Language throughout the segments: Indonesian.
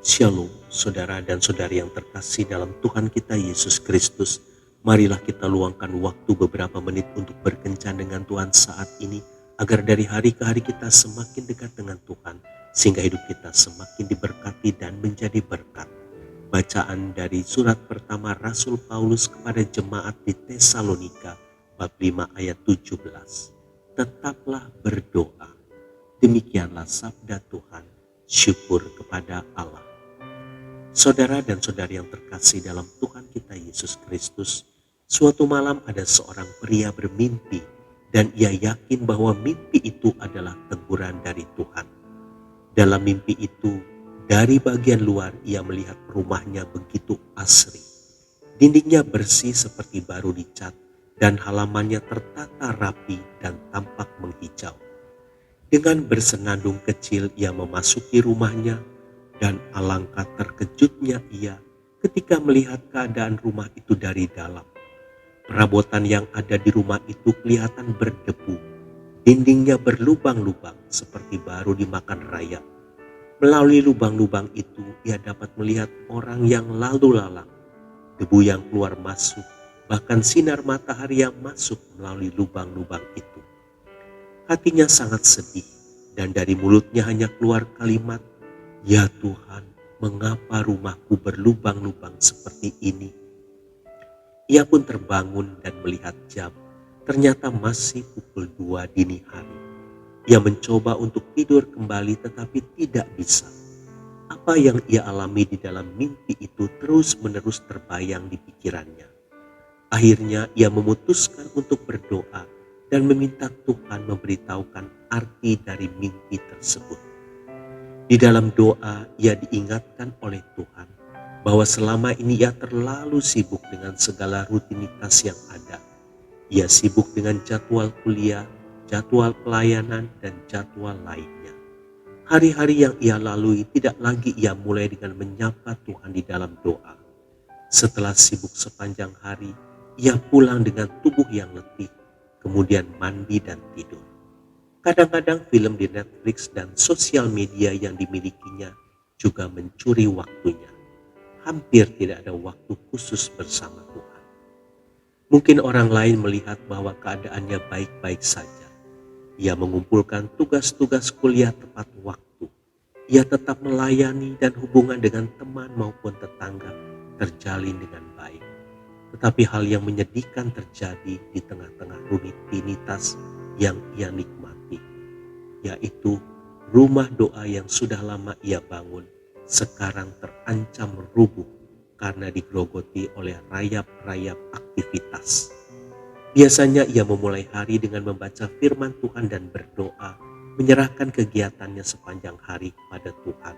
Shalom, saudara dan saudari yang terkasih dalam Tuhan kita Yesus Kristus. Marilah kita luangkan waktu beberapa menit untuk berkencan dengan Tuhan saat ini, agar dari hari ke hari kita semakin dekat dengan Tuhan, sehingga hidup kita semakin diberkati dan menjadi berkat. Bacaan dari surat pertama Rasul Paulus kepada jemaat di Tesalonika, bab 5 ayat 17. Tetaplah berdoa. Demikianlah sabda Tuhan. Syukur kepada Allah. Saudara dan saudari yang terkasih dalam Tuhan kita Yesus Kristus, suatu malam ada seorang pria bermimpi dan ia yakin bahwa mimpi itu adalah teguran dari Tuhan. Dalam mimpi itu, dari bagian luar ia melihat rumahnya begitu asri. Dindingnya bersih seperti baru dicat dan halamannya tertata rapi dan tampak menghijau. Dengan bersenandung kecil ia memasuki rumahnya, dan alangkah terkejutnya ia ketika melihat keadaan rumah itu dari dalam. Perabotan yang ada di rumah itu kelihatan berdebu. Dindingnya berlubang-lubang seperti baru dimakan rayap. Melalui lubang-lubang itu ia dapat melihat orang yang lalu lalang. Debu yang keluar masuk, bahkan sinar matahari yang masuk melalui lubang-lubang itu. Hatinya sangat sedih dan dari mulutnya hanya keluar kalimat, "Ya Tuhan, mengapa rumahku berlubang-lubang seperti ini?" Ia pun terbangun dan melihat jam. Ternyata masih pukul 2 dini hari. Ia mencoba untuk tidur kembali tetapi tidak bisa. Apa yang ia alami di dalam mimpi itu terus-menerus terbayang di pikirannya. Akhirnya ia memutuskan untuk berdoa dan meminta Tuhan memberitahukan arti dari mimpi tersebut. Di dalam doa ia diingatkan oleh Tuhan bahwa selama ini ia terlalu sibuk dengan segala rutinitas yang ada. Ia sibuk dengan jadwal kuliah, jadwal pelayanan, dan jadwal lainnya. Hari-hari yang ia lalui tidak lagi ia mulai dengan menyapa Tuhan di dalam doa. Setelah sibuk sepanjang hari, ia pulang dengan tubuh yang letih, kemudian mandi dan tidur. Kadang-kadang film di Netflix dan sosial media yang dimilikinya juga mencuri waktunya. Hampir tidak ada waktu khusus bersama Tuhan. Mungkin orang lain melihat bahwa keadaannya baik-baik saja. Ia mengumpulkan tugas-tugas kuliah tepat waktu. Ia tetap melayani dan hubungan dengan teman maupun tetangga terjalin dengan baik. Tetapi hal yang menyedihkan terjadi di tengah-tengah rutinitas yang ia nikmati, yaitu rumah doa yang sudah lama ia bangun sekarang terancam rubuh karena digerogoti oleh rayap-rayap aktivitas. Biasanya ia memulai hari dengan membaca firman Tuhan dan berdoa, menyerahkan kegiatannya sepanjang hari kepada Tuhan.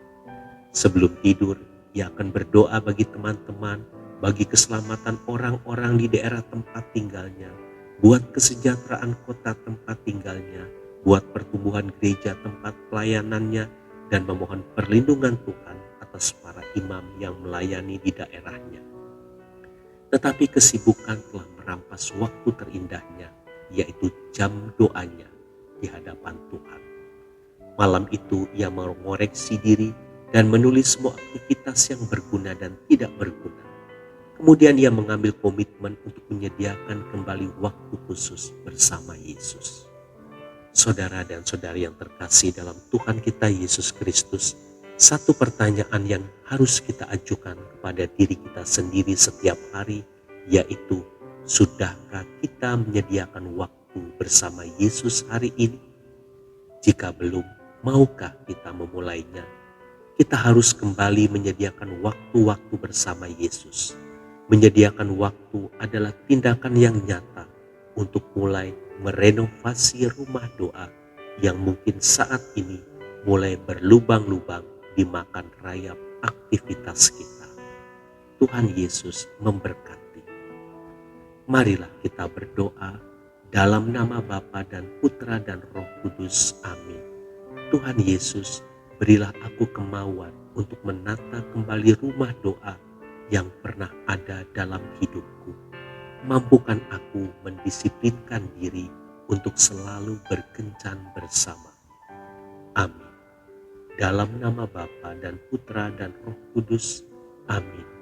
Sebelum tidur, ia akan berdoa bagi teman-teman, bagi keselamatan orang-orang di daerah tempat tinggalnya, buat kesejahteraan kota tempat tinggalnya, buat pertumbuhan gereja tempat pelayanannya, dan memohon perlindungan Tuhan atas para imam yang melayani di daerahnya. Tetapi kesibukan telah merampas waktu terindahnya, yaitu jam doanya di hadapan Tuhan. Malam itu ia mengoreksi diri dan menulis semua aktivitas yang berguna dan tidak berguna. Kemudian ia mengambil komitmen untuk menyediakan kembali waktu khusus bersama Yesus. Saudara dan saudari yang terkasih dalam Tuhan kita Yesus Kristus, satu pertanyaan yang harus kita ajukan kepada diri kita sendiri setiap hari, yaitu, sudahkah kita menyediakan waktu bersama Yesus hari ini? Jika belum, maukah kita memulainya? Kita harus kembali menyediakan waktu-waktu bersama Yesus. Menyediakan waktu adalah tindakan yang nyata untuk mulai merenovasi rumah doa yang mungkin saat ini mulai berlubang-lubang dimakan rayap aktivitas kita. Tuhan Yesus memberkati. Marilah kita berdoa dalam nama Bapa dan Putra dan Roh Kudus. Amin. Tuhan Yesus, berilah aku kemauan untuk menata kembali rumah doa yang pernah ada dalam hidupku. Mampukan aku mendisiplinkan diri untuk selalu berkencan bersama. Amin. Dalam nama Bapa dan Putra dan Roh Kudus. Amin.